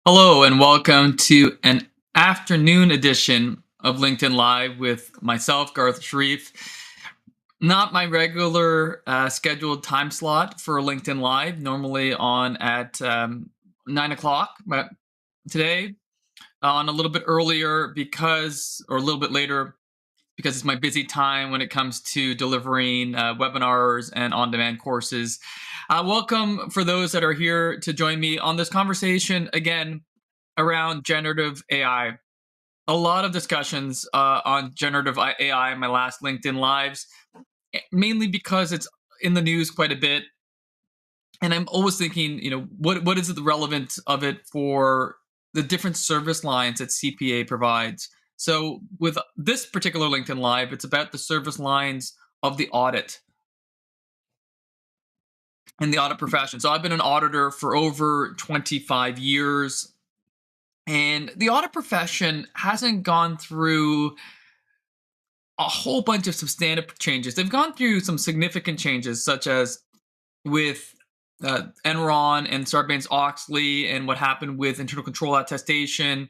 Hello, and welcome to an afternoon edition of LinkedIn Live with myself, Garth Sharif. Not my regular scheduled time slot for LinkedIn Live, normally on at 9 o'clock, but today on a little bit earlier or a little bit later because it's my busy time when it comes to delivering webinars and on demand courses. Welcome for those that are here to join me on this conversation again around generative AI. A lot of discussions on generative AI in my last LinkedIn Lives, mainly because it's in the news quite a bit. And I'm always thinking, what is the relevance of it for the different service lines that CPA provides? So with this particular LinkedIn Live, it's about the service lines of the audit and the audit profession. So I've been an auditor for over 25 years. And the audit profession hasn't gone through a whole bunch of substantive changes. They've gone through some significant changes, such as with Enron and Sarbanes-Oxley and what happened with internal control attestation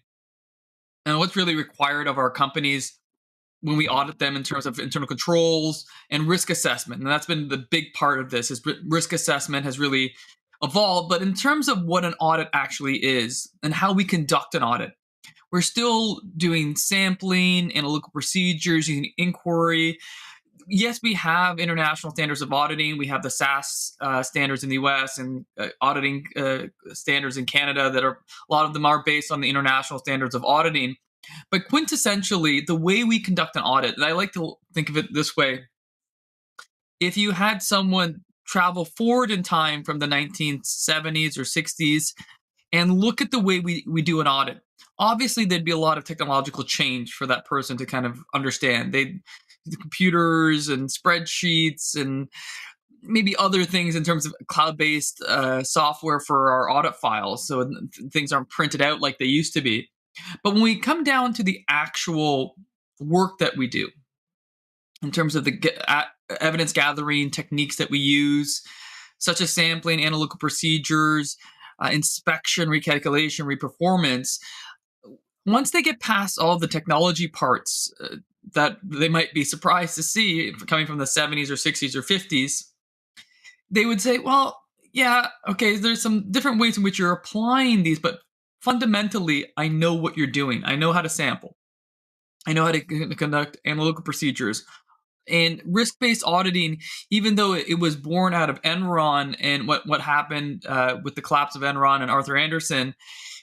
and what's really required of our companies when we audit them in terms of internal controls and risk assessment. And that's been the big part of this is risk assessment has really evolved. But in terms of what an audit actually is and how we conduct an audit, we're still doing sampling, analytical procedures, using inquiry. Yes, we have international standards of auditing. We have the SAS standards in the US and auditing standards in Canada that are, a lot of them are based on the international standards of auditing. But quintessentially, the way we conduct an audit, and I like to think of it this way, if you had someone travel forward in time from the 1970s or 60s and look at the way we do an audit, obviously there'd be a lot of technological change for that person to kind of understand. They the computers and spreadsheets and maybe other things in terms of cloud-based software for our audit files, so things aren't printed out like they used to be. But when we come down to the actual work that we do in terms of the evidence gathering techniques that we use, such as sampling, analytical procedures, inspection, recalculation, reperformance, once they get past all the technology parts that they might be surprised to see coming from the 70s or 60s or 50s, they would say, well, yeah, okay, there's some different ways in which you're applying these, but fundamentally, I know what you're doing. I know how to sample. I know how to conduct analytical procedures. And risk-based auditing, even though it was born out of Enron and what happened with the collapse of Enron and Arthur Andersen,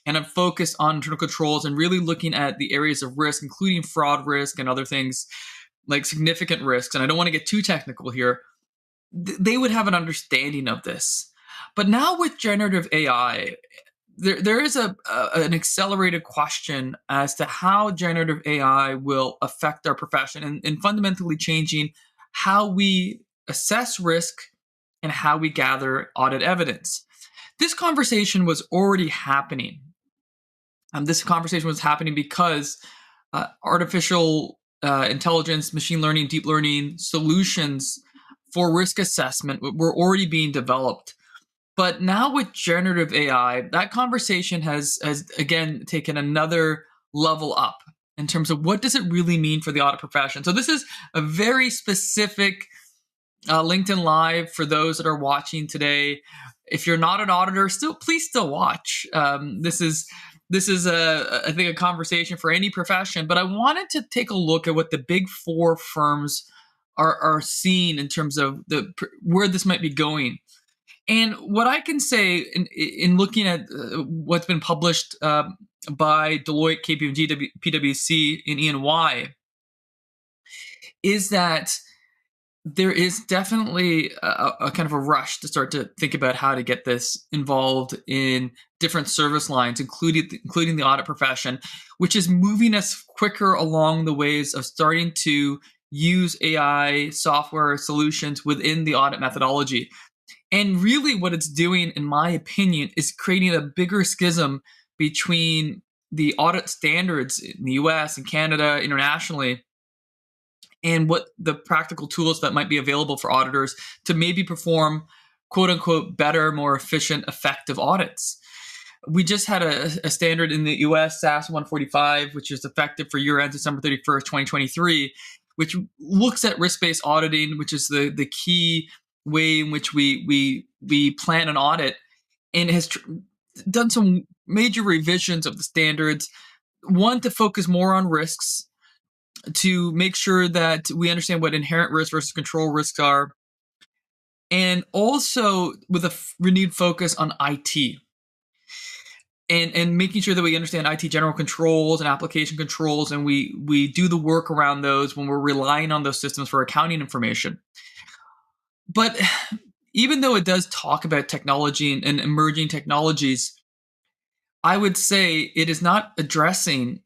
and I'm focused on internal controls and really looking at the areas of risk, including fraud risk and other things like significant risks. And I don't want to get too technical here. They would have an understanding of this. But now with generative AI, there is an accelerated question as to how generative AI will affect our profession and fundamentally changing how we assess risk and how we gather audit evidence. This conversation was already happening. This conversation was happening because artificial intelligence, machine learning, deep learning solutions for risk assessment were already being developed. But now with generative AI, that conversation has again taken another level up in terms of what does it really mean for the audit profession. So this is a very specific LinkedIn Live for those that are watching today. If you're not an auditor, please watch. This is I think a conversation for any profession. But I wanted to take a look at what the big four firms are seeing in terms of where this might be going. And what I can say in looking at what's been published by Deloitte, KPMG, PwC, and E&Y is that there is definitely a kind of a rush to start to think about how to get this involved in different service lines, including the audit profession, which is moving us quicker along the ways of starting to use AI software solutions within the audit methodology. And really what it's doing, in my opinion, is creating a bigger schism between the audit standards in the US and Canada internationally and what the practical tools that might be available for auditors to maybe perform quote unquote better, more efficient, effective audits. We just had a standard in the US, SAS 145, which is effective for year end December 31st, 2023, which looks at risk-based auditing, which is the key way in which we plan an audit, and has done some major revisions of the standards. One, to focus more on risks, to make sure that we understand what inherent risks versus control risks are, and also with a renewed focus on IT, and making sure that we understand IT general controls and application controls, and we do the work around those when we're relying on those systems for accounting information. But even though it does talk about technology and emerging technologies, I would say it is not addressing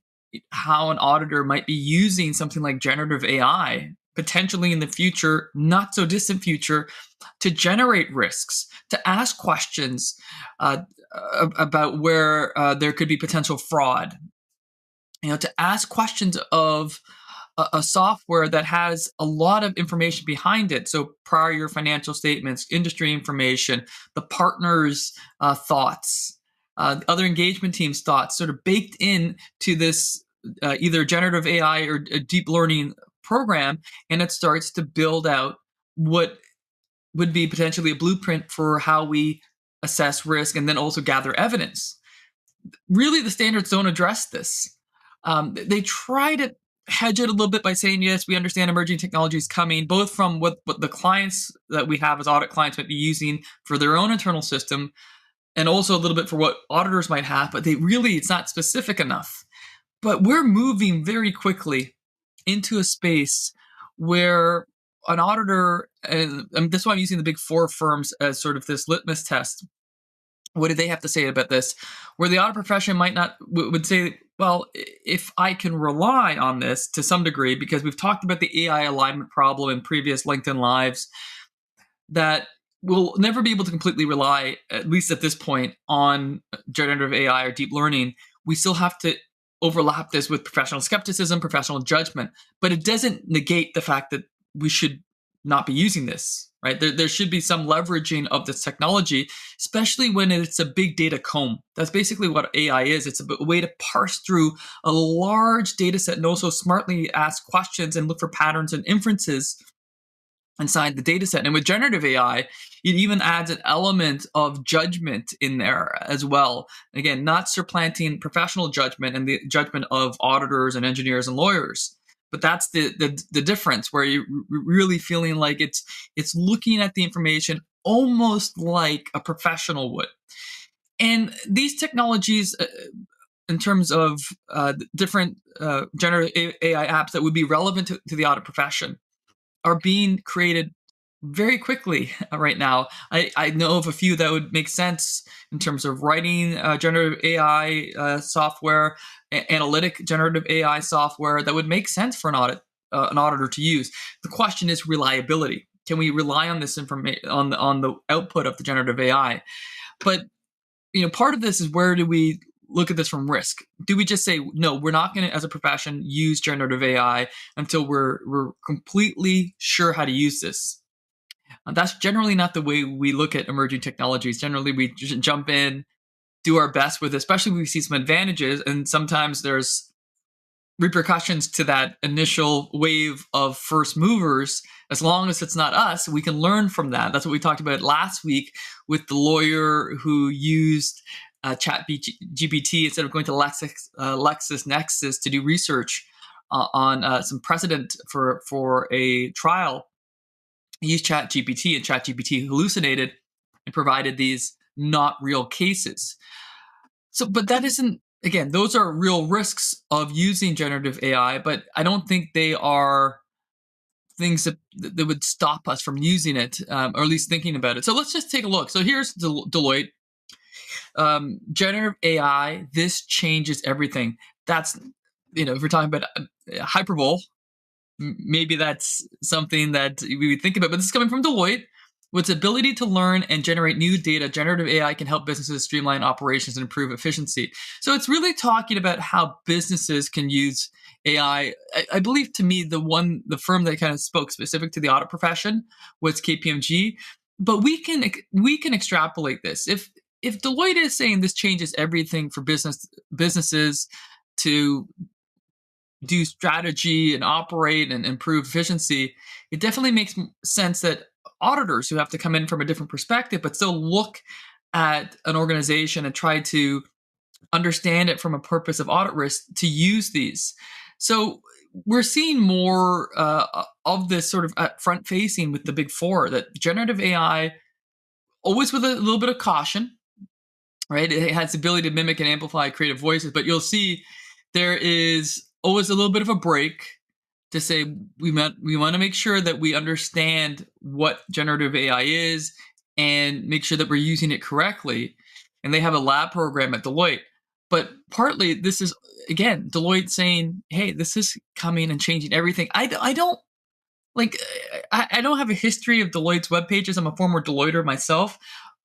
how an auditor might be using something like generative AI potentially in the future, not so distant future, to generate risks, to ask questions about where there could be potential fraud, to ask questions of a software that has a lot of information behind it. So prior year financial statements, industry information, the partners' thoughts, other engagement teams' thoughts, sort of baked in to this either generative AI or a deep learning program, and it starts to build out what would be potentially a blueprint for how we assess risk and then also gather evidence. Really, the standards don't address this. They try to hedge it a little bit by saying, yes, we understand emerging technologies coming, both from what the clients that we have as audit clients might be using for their own internal system, and also a little bit for what auditors might have, but it's not specific enough. But we're moving very quickly into a space where an auditor, and that's why I'm using the big four firms as sort of this litmus test. What do they have to say about this? Where the audit profession might not would say, well, if I can rely on this to some degree, because we've talked about the AI alignment problem in previous LinkedIn Lives, that we'll never be able to completely rely, at least at this point, on generative AI or deep learning. We still have to overlap this with professional skepticism, professional judgment, but it doesn't negate the fact that we should not be using this, right? There should be some leveraging of this technology, especially when it's a big data comb. That's basically what AI is. It's a way to parse through a large data set and also smartly ask questions and look for patterns and inferences inside the data set. And with generative AI, it even adds an element of judgment in there as well. Again, not supplanting professional judgment and the judgment of auditors and engineers and lawyers. But that's the difference, where you're really feeling like it's looking at the information almost like a professional would. And these technologies, in terms of different generative AI apps that would be relevant to the audit profession, are being created very quickly right now. I know of a few that would make sense in terms of writing generative AI software, analytic generative AI software that would make sense for an auditor to use. The question is reliability. Can we rely on this information on the output of the generative AI? But part of this is, where do we look at this from risk? Do we just say, no, we're not going to, as a profession, use generative AI until we're completely sure how to use this? That's generally not the way we look at emerging technologies. Generally, we just jump in, do our best with it, especially when we see some advantages, and sometimes there's repercussions to that initial wave of first movers. As long as it's not us, we can learn from that. That's what we talked about last week with the lawyer who used GPT instead of going to LexisNexis to do research on some precedent for a trial. He used ChatGPT, and ChatGPT hallucinated and provided these not real cases. So, but that isn't, again, those are real risks of using generative AI, but I don't think they are things that would stop us from using it, or at least thinking about it. So let's just take a look. So here's Deloitte. Generative AI, this changes everything. That's, if we're talking about hyperbole, maybe that's something that we would think about, but this is coming from Deloitte. With its ability to learn and generate new data, generative AI can help businesses streamline operations and improve efficiency. So it's really talking about how businesses can use AI. I believe, to me, the firm that kind of spoke specific to the audit profession was KPMG. But we can extrapolate this. if Deloitte is saying this changes everything for businesses to do strategy and operate and improve efficiency, it definitely makes sense that auditors who have to come in from a different perspective, but still look at an organization and try to understand it from a purpose of audit risk to use these. So we're seeing more of this sort of front facing with the big four, that generative AI, always with a little bit of caution, right? It has the ability to mimic and amplify creative voices, but you'll see there is always a little bit of a break to say we want to make sure that we understand what generative AI is and make sure that we're using it correctly. And they have a lab program at Deloitte. But partly this is, again, Deloitte saying, hey, this is coming and changing everything. I don't like, I don't have a history of Deloitte's web pages. I'm a former Deloitter myself.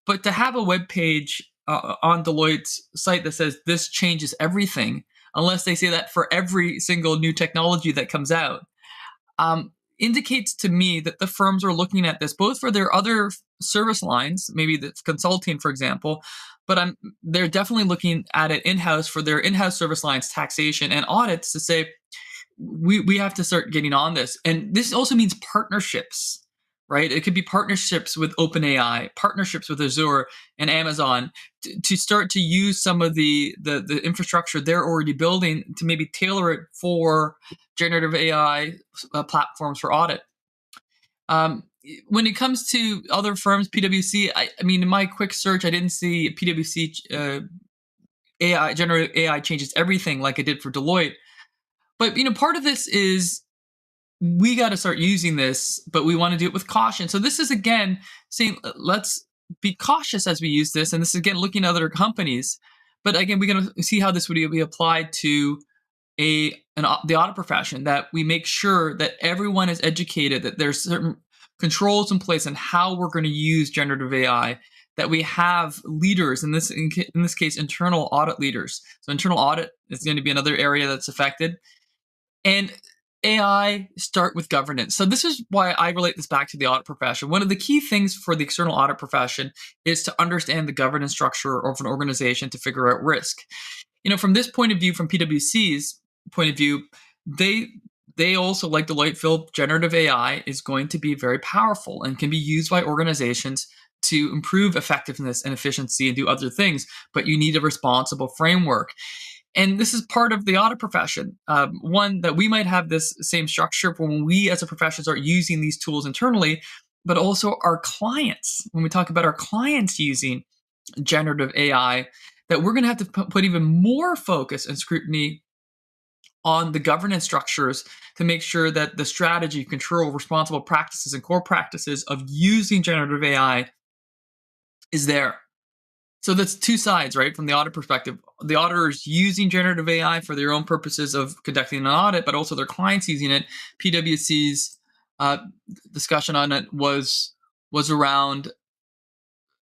But to have a web page on Deloitte's site that says this changes everything, unless they say that for every single new technology that comes out, indicates to me that the firms are looking at this both for their other service lines, maybe the consulting, for example, but they're definitely looking at it in-house for their in-house service lines, taxation and audits, to say we have to start getting on this. And this also means partnerships, right? It could be partnerships with OpenAI, partnerships with Azure and Amazon to start to use some of the infrastructure they're already building to maybe tailor it for generative AI platforms for audit. When it comes to other firms, PwC, I mean, in my quick search, I didn't see PwC AI, generative AI changes everything like it did for Deloitte. But part of this is we got to start using this, but we want to do it with caution. So this is again saying let's be cautious as we use this, and this is again looking at other companies. But again, we're going to see how this would be applied to the audit profession. That we make sure that everyone is educated, that there's certain controls in place on how we're going to use generative AI. That we have leaders in this case, internal audit leaders. So internal audit is going to be another area that's affected. And AI start with governance. So this is why I relate this back to the audit profession. One of the key things for the external audit profession is to understand the governance structure of an organization to figure out risk. From this point of view, from PwC's point of view, they also, like Deloitte, feel generative AI is going to be very powerful and can be used by organizations to improve effectiveness and efficiency and do other things. But you need a responsible framework. And this is part of the audit profession. One, that we might have this same structure for when we as a profession start using these tools internally, but also our clients. When we talk about our clients using generative AI, that we're going to have to put even more focus and scrutiny on the governance structures to make sure that the strategy, control, responsible practices, and core practices of using generative AI is there. So that's two sides, right? From the audit perspective, the auditors using generative AI for their own purposes of conducting an audit, but also their clients using it. PwC's discussion on it was around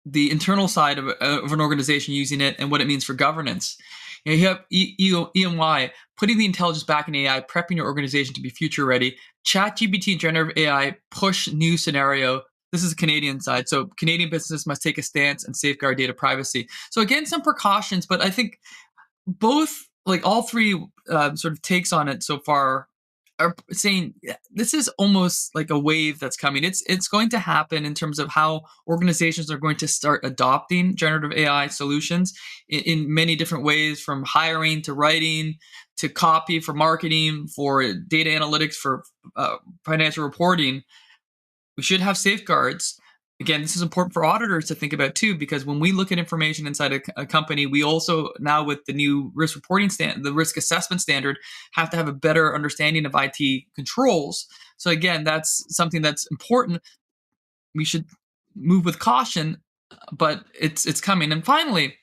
the internal side of an organization using it and what it means for governance. You have EY putting the intelligence back in AI, prepping your organization to be future ready. ChatGPT and generative AI push new scenario. This is the Canadian side. So Canadian businesses must take a stance and safeguard data privacy. So again, some precautions, but I think both, like all three sort of takes on it so far, are saying this is almost like a wave that's coming. It's going to happen in terms of how organizations are going to start adopting generative AI solutions in many different ways, from hiring to writing to copy, for marketing, for data analytics, for financial reporting. We should have safeguards. Again, this is important for auditors to think about too, because when we look at information inside a company, we also now, with the new risk reporting the risk assessment standard, have to have a better understanding of IT controls. So again, that's something that's important. We should move with caution, but it's coming. And finally,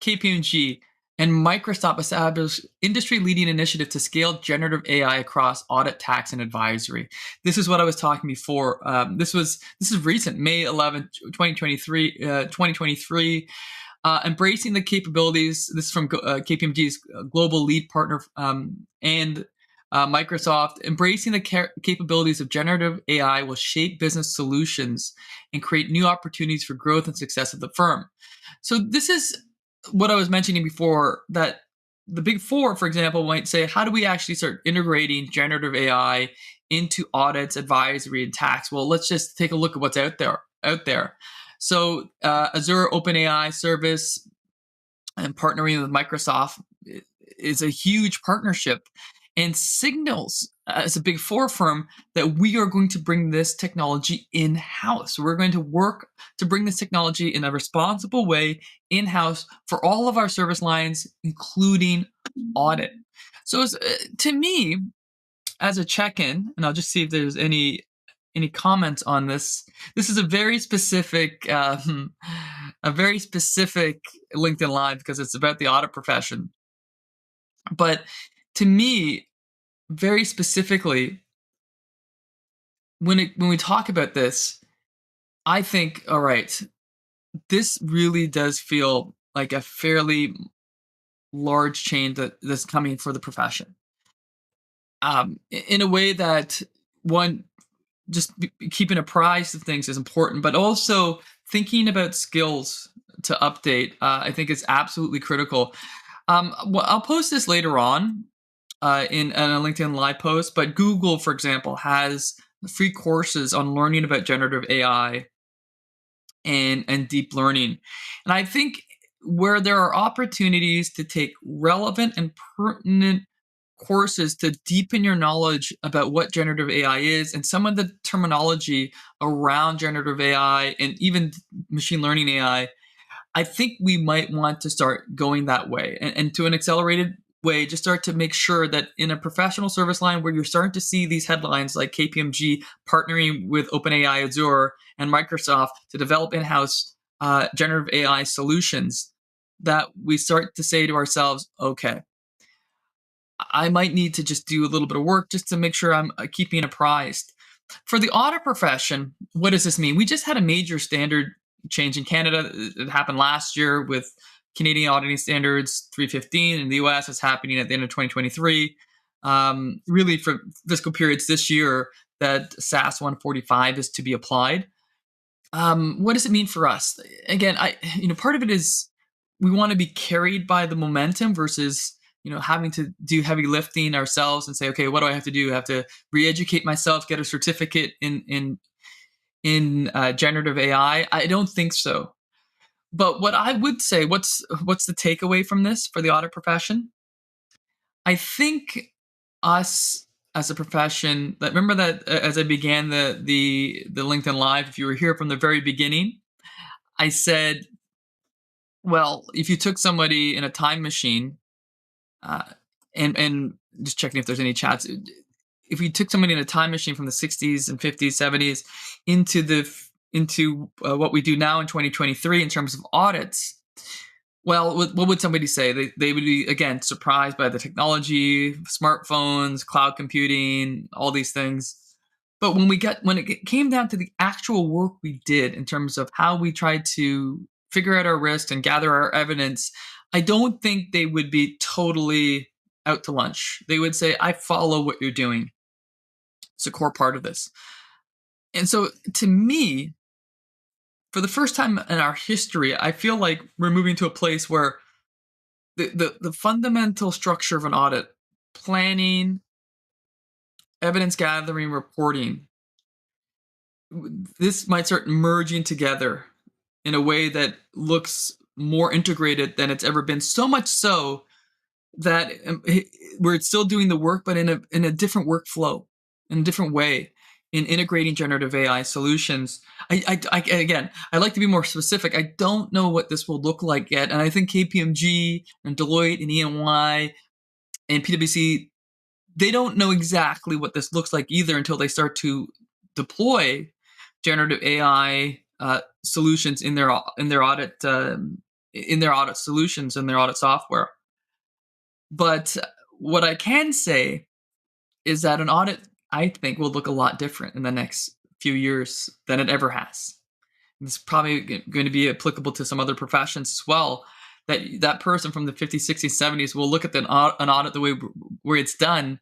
KPMG and Microsoft established industry-leading initiative to scale generative AI across audit, tax, and advisory. This is what I was talking before. This is recent, May 11th, 2023. Embracing the capabilities. This is from KPMG's global lead partner and Microsoft, embracing the capabilities of generative AI will shape business solutions and create new opportunities for growth and success of the firm. So this is what I was mentioning before, that the big four, for example, might say, how do we actually start integrating generative AI into audits, advisory, and tax? Well, let's just take a look at what's out there. So Azure OpenAI service and partnering with Microsoft is a huge partnership, and signals as a big four firm that we are going to bring this technology in house. We're going to work to bring this technology in a responsible way in house for all of our service lines, including audit. So, to me, as a check-in, and I'll just see if there's any comments on this. This is a very specific LinkedIn Live because it's about the audit profession. But to me, very specifically, when we talk about this, I think, all right, this really does feel like a fairly large change that's coming for the profession. In a way that, one, just keeping apprised of things is important, but also thinking about skills to update, I think is absolutely critical. Well, I'll post this later on in a LinkedIn Live post, but Google, for example, has free courses on learning about generative AI and deep learning. And I think where there are opportunities to take relevant and pertinent courses to deepen your knowledge about what generative AI is and some of the terminology around generative AI and even machine learning I think we might want to start going that way, and to an accelerated way, just start to make sure that in a professional service line where you're starting to see these headlines like KPMG partnering with OpenAI, Azure, and Microsoft to develop in-house generative AI solutions, that we start to say to ourselves, okay, I might need to just do a little bit of work just to make sure I'm keeping apprised. For the audit profession, what does this mean? We just had a major standard change in Canada. It happened last year with Canadian auditing standards 315. In the US, it's happening at the end of 2023. Really, for fiscal periods this year, that SAS 145 is to be applied. What does it mean for us? Again, part of it is we want to be carried by the momentum versus having to do heavy lifting ourselves and say, okay, what do I have to do? I have to re-educate myself, get a certificate in generative AI. I don't think so. But what I would say, what's the takeaway from this for the audit profession? I think us as a profession, that remember that as I began the LinkedIn Live, if you were here from the very beginning, I said, well, if you took somebody in a time machine, uh, and just checking if there's any chats. If we took somebody in a time machine from the 60s and 50s, 70s into what we do now in 2023 in terms of audits, well, what would somebody say? They would be, again, surprised by the technology, smartphones, cloud computing, all these things. But when it came down to the actual work we did in terms of how we tried to figure out our risk and gather our evidence, I don't think they would be totally out to lunch. They would say, I follow what you're doing. It's a core part of this. And so, to me, for the first time in our history, I feel like we're moving to a place where the fundamental structure of an audit, planning, evidence gathering, reporting, this might start merging together in a way that looks more integrated than it's ever been. So much so that we're still doing the work, but in a different workflow, in a different way, in integrating generative AI solutions. Again, I like to be more specific. I don't know what this will look like yet, and I think KPMG and Deloitte and EY and PwC, they don't know exactly what this looks like either until they start to deploy generative AI solutions in their audit solutions and their audit software. But what I can say is that an audit, I think, will look a lot different in the next few years than it ever has. It's probably going to be applicable to some other professions as well. That person from the 50s, 60s, 70s will look at an audit the way where it's done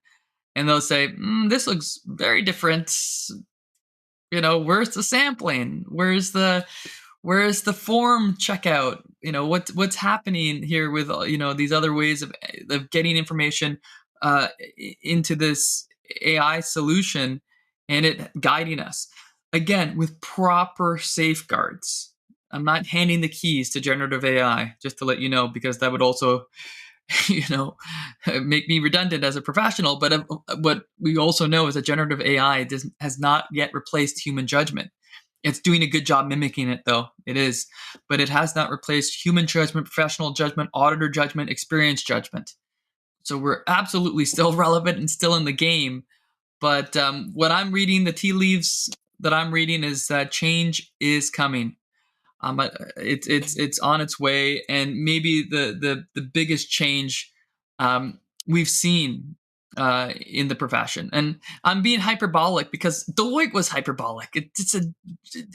and they'll say, "This looks very different. Where's the sampling? Where's the form checkout? What's happening here with these other ways of getting information into this AI solution, and it guiding us again with proper safeguards. I'm not handing the keys to generative AI, just to let you know, because that would also you know make me redundant as a professional. But what we also know is that generative AI has not yet replaced human judgment. It's doing a good job mimicking it, though. It is. But it has not replaced human judgment, professional judgment, auditor judgment, experience judgment. So we're absolutely still relevant and still in the game. But what I'm reading, the tea leaves that I'm reading, is that change is coming. It's on its way, and maybe the biggest change we've seen in the profession. And I'm being hyperbolic because Deloitte was hyperbolic. It's a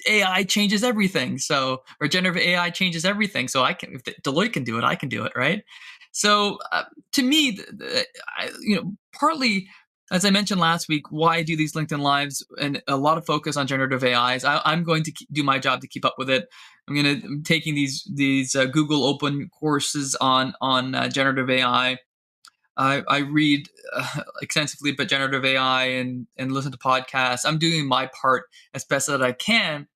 AI changes everything. So, or generative AI changes everything. So I can, if Deloitte can do it, I can do it, right? So to me, partly, as I mentioned last week, why I do these LinkedIn lives and a lot of focus on generative AIs. I'm going to do my job to keep up with it. I'm taking these Google Open courses on generative AI. I read extensively about generative AI and listen to podcasts. I'm doing my part as best that I can,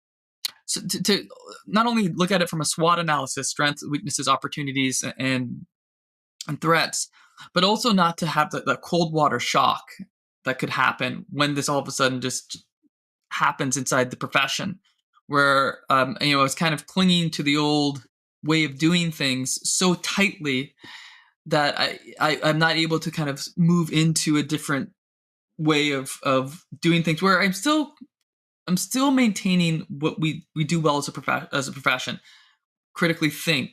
so to not only look at it from a SWOT analysis, strengths, weaknesses, opportunities, and threats, but also not to have the cold water shock that could happen when this all of a sudden just happens inside the profession, where it's kind of clinging to the old way of doing things so tightly that I'm not able to kind of move into a different way of doing things, where I'm still maintaining what we do well as a profession: critically think,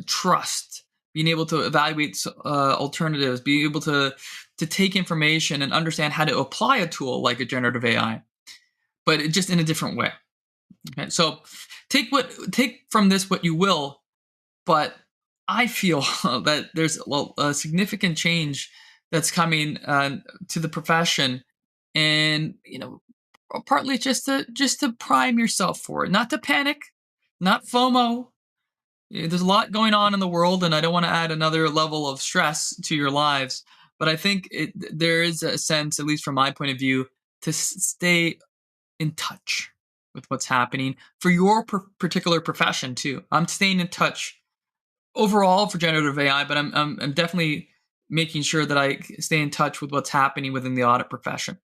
trust, being able to evaluate alternatives, being able to take information and understand how to apply a tool like a generative AI, but just in a different way. Okay, so take from this what you will, but I feel that there's a significant change that's coming to the profession, and partly just to prime yourself for it, not to panic, not FOMO. There's a lot going on in the world, and I don't want to add another level of stress to your lives. But I think there is a sense, at least from my point of view, to stay in touch with what's happening for your particular profession too. I'm staying in touch overall for generative AI, but I'm definitely making sure that I stay in touch with what's happening within the audit profession.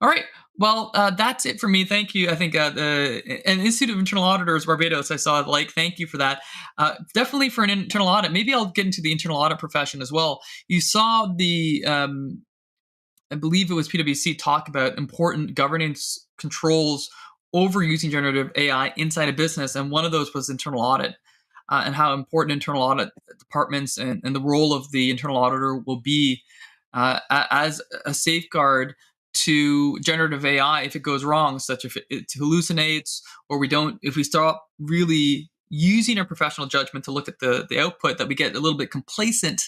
All right. Well, that's it for me. Thank you. I think an Institute of Internal Auditors Barbados, I saw, thank you for that. Definitely for an internal audit. Maybe I'll get into the internal audit profession as well. You saw I believe it was PwC, talk about important governance controls over using generative AI inside a business. And one of those was internal audit, and how important internal audit departments and the role of the internal auditor will be as a safeguard to generative AI if it goes wrong, such if it hallucinates, or if we stop really using our professional judgment to look at the output, that we get a little bit complacent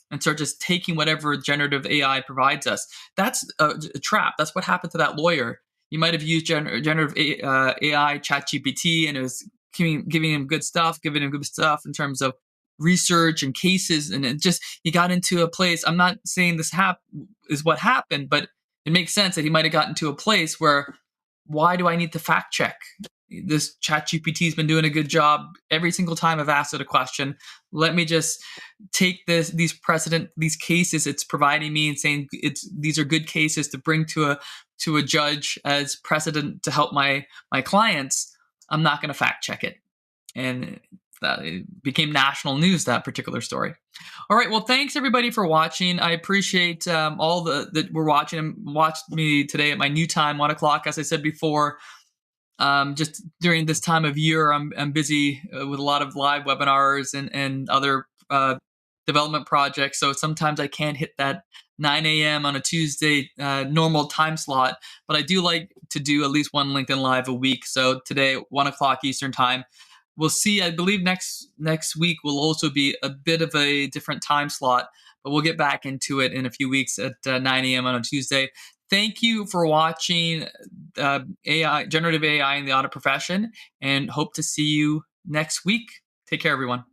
and start just taking whatever generative AI provides us. That's a trap. That's what happened to that lawyer. You might have used generative AI, ChatGPT, and it was giving him good stuff, giving him good stuff in terms of research and cases, and it just, he got into a place. I'm not saying this is what happened, but it makes sense that he might have gotten to a place where, why do I need to fact check? This ChatGPT has been doing a good job every single time I've asked it a question. Let me just take these cases it's providing me and saying these are good cases to bring to a judge as precedent to help my clients. I'm not going to fact check it. And that it became national news, that particular story. All right. Well, thanks everybody for watching. I appreciate all that were watching and watched me today at my new time, 1:00. As I said before, just during this time of year, I'm busy with a lot of live webinars and other development projects. So sometimes I can't hit that 9 a.m. on a Tuesday normal time slot, but I do like to do at least one LinkedIn Live a week. So today, 1:00 Eastern time. We'll see. I believe next week will also be a bit of a different time slot, but we'll get back into it in a few weeks at 9 a.m. on a Tuesday. Thank you for watching AI, generative AI in the audit profession, and hope to see you next week. Take care, everyone.